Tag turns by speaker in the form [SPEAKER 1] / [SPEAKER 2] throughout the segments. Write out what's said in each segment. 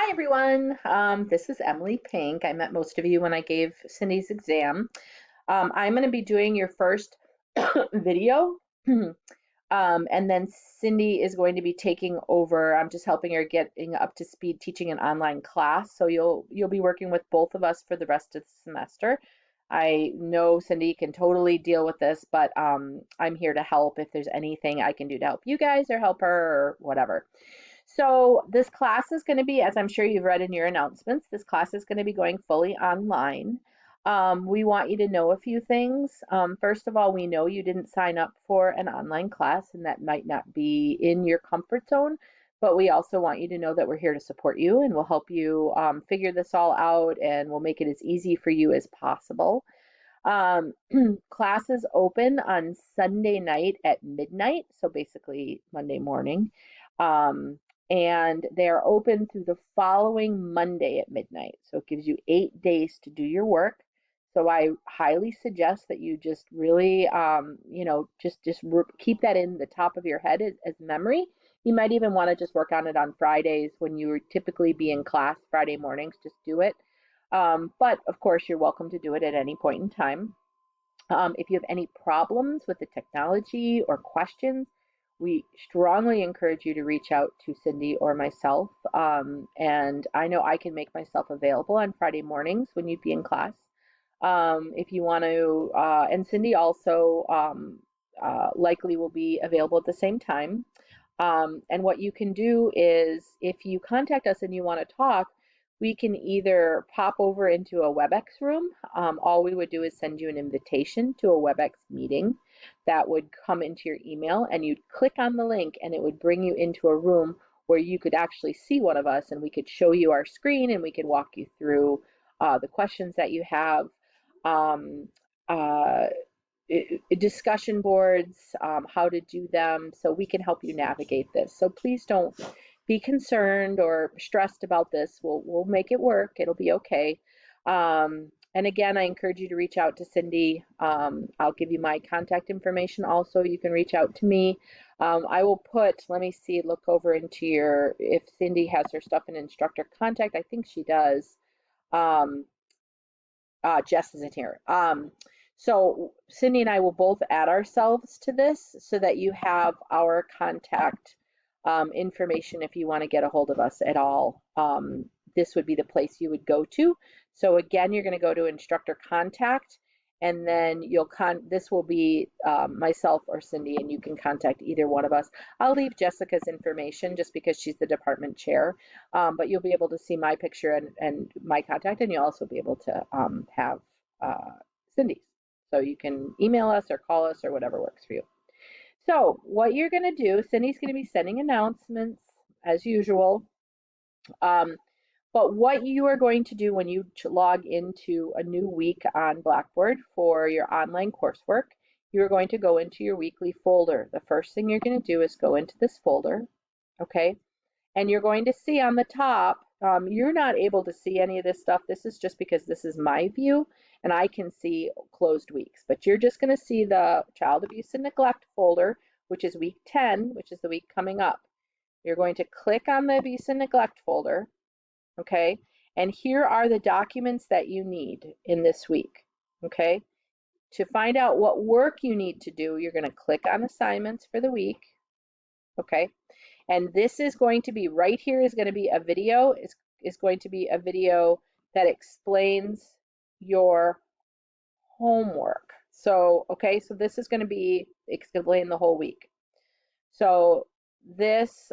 [SPEAKER 1] Hi everyone, this is Emily Pink. I met most of you when I gave Cindy's exam. I'm going to be doing your first video, and then Cindy is going to be taking over. I'm just helping her getting up to speed teaching an online class, so you'll be working with both of us for the rest of the semester. I know Cindy can totally deal with this, but I'm here to help if there's anything I can do to help you guys or help her or whatever. So this class is going to be, as I'm sure you've read in your announcements, this class is going to be going fully online. We want you to know a few things. First of all, we know you didn't sign up for an online class, and that might not be in your comfort zone, but we also want you to know that we're here to support you and we'll help you figure this all out, and we'll make it as easy for you as possible. Um, Classes open on Sunday night at midnight, so basically Monday morning. Um, and they are open through the following Monday at midnight. So it gives you 8 days to do your work. So I highly suggest that you just really, just keep that in the top of your head as memory. You might even want to just work on it on Fridays when you would typically be in class Friday mornings. Just do it. But of course, you're welcome to do it at any point in time. If you have any problems with the technology or questions, we strongly encourage you to reach out to Cindy or myself. And I know I can make myself available on Friday mornings when you'd be in class. If you want to, and Cindy also likely will be available at the same time. And what you can do is if you contact us and you want to talk, we can either pop over into a WebEx room. All we would do is send you an invitation to a WebEx meeting that would come into your email, and you'd click on the link and it would bring you into a room where you could actually see one of us, and we could show you our screen and we could walk you through the questions that you have. Um, uh, Discussion boards, how to do them, so we can help you navigate this. So please don't be concerned or stressed about this. We'll make it work. It'll be okay. And again, I encourage you to reach out to Cindy. I'll give you my contact information also. You can reach out to me. I will put, let me see, look over into your, if Cindy has her stuff in Instructor Contact. I think she does. Um, Jess isn't here. So Cindy and I will both add ourselves to this so that you have our contact information if you want to get a hold of us at all. This would be the place you would go to. So again, you're going to go to Instructor Contact, and then this will be myself or Cindy, and you can contact either one of us. I'll leave Jessica's information just because she's the department chair, but you'll be able to see my picture and my contact, and you'll also be able to have Cindy's. So you can email us or call us or whatever works for you. So what you're going to do, Cindy's going to be sending announcements as usual. But what you are going to do when you log into a new week on Blackboard for your online coursework, you're going to go into your weekly folder. The first thing you're going to do is go into this folder, okay? And you're going to see on the top, you're not able to see any of this stuff. This is just because this is my view and I can see closed weeks. But you're just going to see the Child Abuse and Neglect folder, which is week 10, which is the week coming up. You're going to click on the Abuse and Neglect folder, okay? And here are the documents that you need in this week, okay? To find out what work you need to do, you're going to click on assignments for the week, okay? And this is going to be, right here is going to be a video, is going to be a video that explains your homework. So, okay, so this is going to be explain the whole week. So this,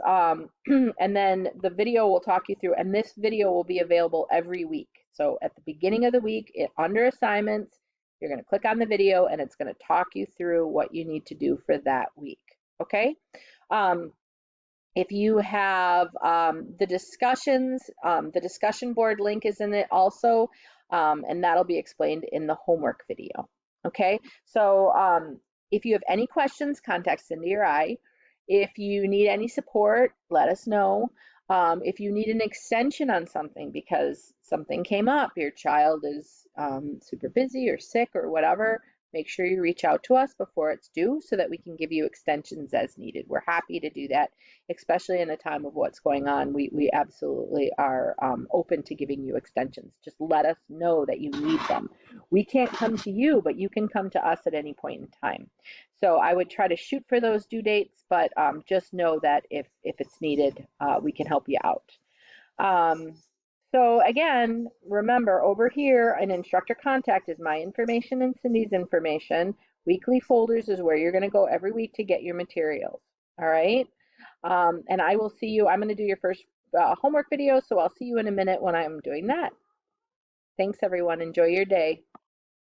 [SPEAKER 1] and then the video will talk you through, and this video will be available every week. So at the beginning of the week, under assignments, you're going to click on the video and it's going to talk you through what you need to do for that week, okay? If you have the discussions, the discussion board link is in it also, and that'll be explained in the homework video, okay? So if you have any questions, contact Cindy or I. If you need any support, let us know. If you need an extension on something because something came up, your child is super busy or sick or whatever, make sure you reach out to us before it's due so that we can give you extensions as needed. We're happy to do that, especially in a time of what's going on. We absolutely are open to giving you extensions. Just let us know that you need them. We can't come to you, but you can come to us at any point in time. So I would try to shoot for those due dates, but just know that if it's needed, we can help you out. Um, so again, remember over here in Instructor Contact is my information and Cindy's information. Weekly folders is where you're going to go every week to get your materials. All right. And I will see you. I'm going to do your first homework video, so I'll see you in a minute when I'm doing that. Thanks, everyone. Enjoy your day.